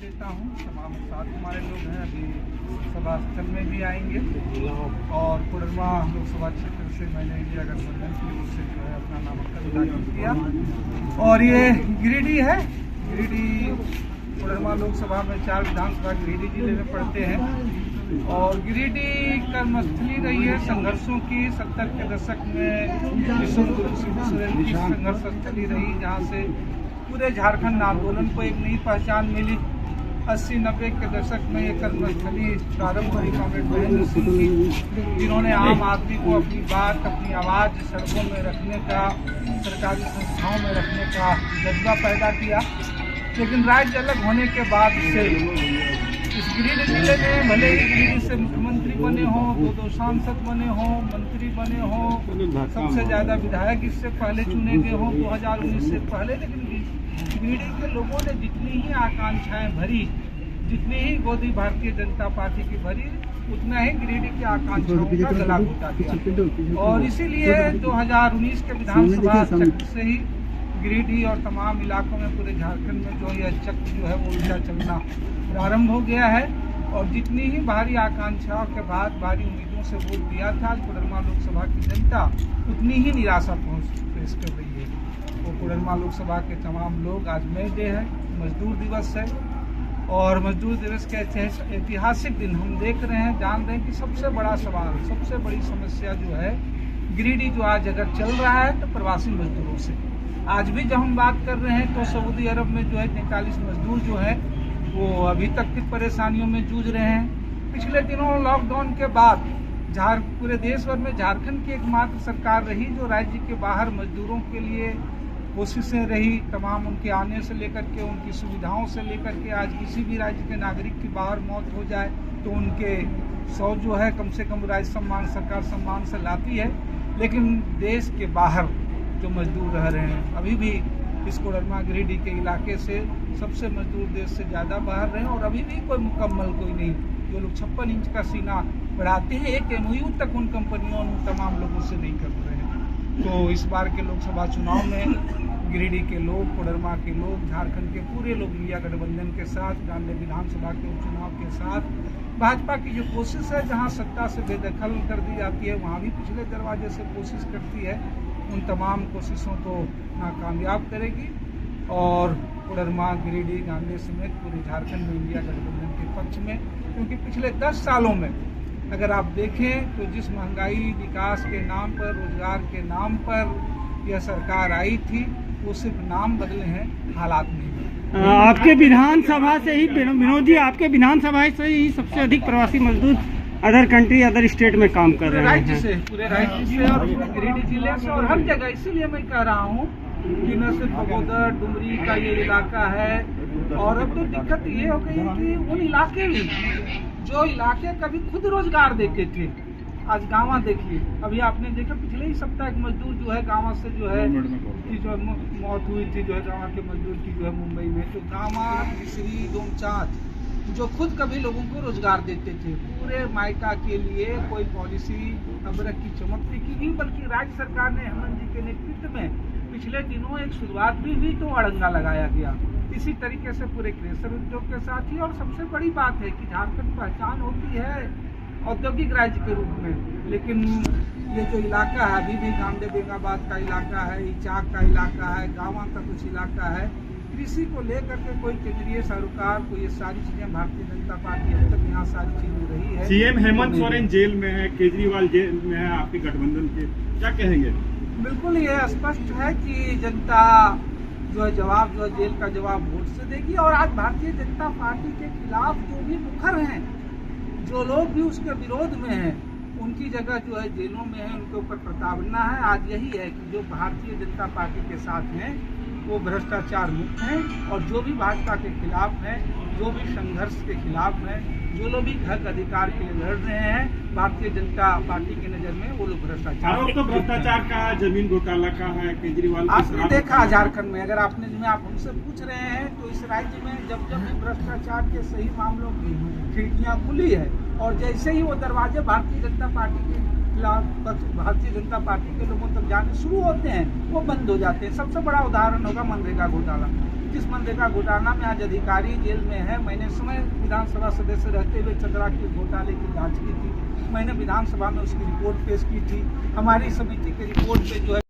देता हूँ। तमाम साथ हमारे लोग हैं, अभी सभा स्थल में भी आएंगे और कोडरमा लोकसभा क्षेत्र से मैंने इंडिया गठबंधन की ओर से जो है अपना नामांकन दाखिल किया। और ये गिरिडीह है। गिरिडीह कोडरमा लोकसभा में 4 विधानसभा गिरिडीह जिले में पड़ते हैं और गिरिडीह कर्मस्थली रही है संघर्षों की। 70 के दशक में विश्वगुरु शिबू सोरेन की संघर्ष स्थली रही, जहाँ से पूरे झारखंड आंदोलन को एक नई पहचान मिली। 80-90 के दशक में ये कर्मस्थली प्रारंभ हुई कॉमरेड महेंद्र सिंह की, जिन्होंने आम आदमी को अपनी बात, अपनी आवाज़ सड़कों में रखने का, सरकारी संस्थाओं में रखने का जज्बा पैदा किया। लेकिन राज्य अलग होने के बाद से इस गिरिडीह जिले में भले ही गिरिडीह से मुख्यमंत्री बने हों, 2 सांसद बने हों, मंत्री बने हों, सबसे ज़्यादा विधायक इससे पहले चुने गए हों 2019 से पहले, लेकिन गिरिडीह के लोगों ने जितनी ही आकांक्षाएं भरी, जितनी ही गोदी भारतीय जनता पार्टी की भरी, उतना ही गिरिडीह की आकांक्षाओं का गला घोटा दिया। और इसीलिए 2019 के विधानसभा चक्र से ही गिरिडीह और तमाम इलाकों में पूरे झारखंड में जो यह चक्र जो है वो उल्टा चलना प्रारंभ हो गया है। और जितनी ही भारी आकांक्षाओं के बाद, भारी उम्मीदों से वोट दिया था कोडरमा लोकसभा की जनता, उतनी ही निराशा पेश कर रही है। वो कोडरमा लोकसभा के तमाम लोग, आज मई डे है, मजदूर दिवस है और मजदूर दिवस के ऐतिहासिक दिन हम देख रहे हैं, जान रहे हैं कि सबसे बड़ा सवाल, सबसे बड़ी समस्या जो है गिरिडीह जो आज अगर चल रहा है तो प्रवासी मजदूरों से। आज भी जब हम बात कर रहे हैं तो सऊदी अरब में जो है 43 मजदूर जो है वो अभी तक की परेशानियों में जूझ रहे हैं। पिछले दिनों लॉकडाउन के बाद पूरे देश भर में झारखंड की एकमात्र सरकार रही जो राज्य के बाहर मजदूरों के लिए कोशिशें रही, तमाम उनके आने से लेकर के, उनकी सुविधाओं से लेकर के। आज किसी भी राज्य के नागरिक की बाहर मौत हो जाए तो उनके 100 जो है कम से कम राज्य सम्मान, सरकार सम्मान से लाती है। लेकिन देश के बाहर जो मजदूर रह रहे हैं, अभी भी इस कोडरमा गिरिडीह के इलाके से सबसे मजदूर देश से ज़्यादा बाहर रहे हैं और अभी भी कोई मुकम्मल कोई नहीं। जो लोग 56 इंच का सीना बढ़ाते हैं, एक MOU तक उन कंपनियों उन तमाम लोगों से नहीं कर रहे हैं। तो इस बार के लोकसभा चुनाव में गिरिडीह के लोग, कोडरमा के लोग, झारखंड के पूरे लोग इंडिया गठबंधन के साथ, गांधी विधानसभा के उपचुनाव के साथ, भाजपा की जो कोशिश है जहां सत्ता से बेदखल कर दी जाती है वहां भी पिछले दरवाजे से कोशिश करती है, उन तमाम कोशिशों को नाकामयाब करेगी और कोडरमा, गिरिडीह, गांधी समेत पूरे झारखंड में इंडिया गठबंधन के पक्ष में। क्योंकि पिछले 10 सालों में अगर आप देखें तो जिस महंगाई, विकास के नाम पर, रोजगार के नाम पर यह सरकार आई थी, वो सिर्फ नाम बदले हैं, हालात नहीं बदले। आपके विधानसभा से ही, विनोद जी, आपके विधानसभा से ही सबसे अधिक प्रवासी मजदूर अदर कंट्री, अदर स्टेट में काम कर रहे हैं, पूरे राज्य से और गिरिडीह जिले से और हर जगह। इसीलिए मैं कह रहा हूँ कि न सिर्फ बगोदर, डुमरी का ये इलाका है, और अब तो दिक्कत ये हो गई कि उन इलाके भी जो इलाके कभी खुद रोजगार देते थे, आज गाँव देखिए। अभी आपने देखा पिछले ही सप्ताह एक मजदूर जो है गाँव से जो है की जो मौत हुई थी, जो है गाँव के मजदूर की जो है मुंबई में। तो गाँव, मिसरी, डोमचांच जो खुद कभी लोगों को रोजगार देते थे, पूरे मायका के लिए कोई पॉलिसी अबरक की चमकती की नहीं, बल्कि राज्य सरकार ने हेमंत जी के नेतृत्व में पिछले दिनों एक शुरुआत भी हुई तो अड़ंगा लगाया गया। इसी तरीके से पूरे क्रेशर उद्योग के साथ ही। और सबसे बड़ी बात है कि झारखंड पहचान होती है औद्योगिक राज्य के रूप में, लेकिन ये जो इलाका है अभी भी गांधी बेंगाबाद का इलाका है, इचाक का इलाका है, गाँव का कुछ इलाका है, कृषि को लेकर के कोई केंद्रीय सरकार को ये सारी चीजें, भारतीय जनता पार्टी अब तक यहाँ सारी चीजें रही है। सीएम हेमंत सोरेन जेल में है, केजरीवाल जेल में है, आपके गठबंधन के क्या कहेंगे? बिल्कुल ये स्पष्ट है कि जनता जो है जवाब, जो है जेल का जवाब वोट से देगी। और आज भारतीय जनता पार्टी के खिलाफ जो भी मुखर हैं, जो लोग भी उसके विरोध में हैं, उनकी जगह जो है जेलों में है, उनके ऊपर प्रताड़ना है। आज यही है कि जो भारतीय जनता पार्टी के साथ हैं वो भ्रष्टाचार मुक्त हैं, और जो भी भाजपा के खिलाफ हैं, जो भी संघर्ष के खिलाफ हैं, जो लोग भी हक अधिकार के लिए लड़ रहे हैं, भारतीय जनता पार्टी की नजर में वो लोग भ्रष्टाचार। आरोप तो भ्रष्टाचार का, जमीन घोटाला का है, केजरीवाल आपने देखा झारखंड में, अगर आपने जिसमें आप हमसे पूछ रहे हैं तो इस राज्य में जब जब भी भ्रष्टाचार के सही मामलों की खिड़कियां खुली है और जैसे ही वो दरवाजे भारतीय जनता पार्टी के खिलाफ, भारतीय जनता पार्टी के लोगों तक जाने शुरू होते हैं, वो बंद हो जाते हैं। सबसे बड़ा उदाहरण होगा मनरेगा घोटाला। जिस मनरेगा घोटाला में आज अधिकारी जेल में है। मैंने स्वयं विधानसभा सदस्य रहते हुए चंद्रा के घोटाले की जांच की थी। मैंने विधानसभा में उसकी रिपोर्ट पेश की थी। हमारी समिति की रिपोर्ट पे जो है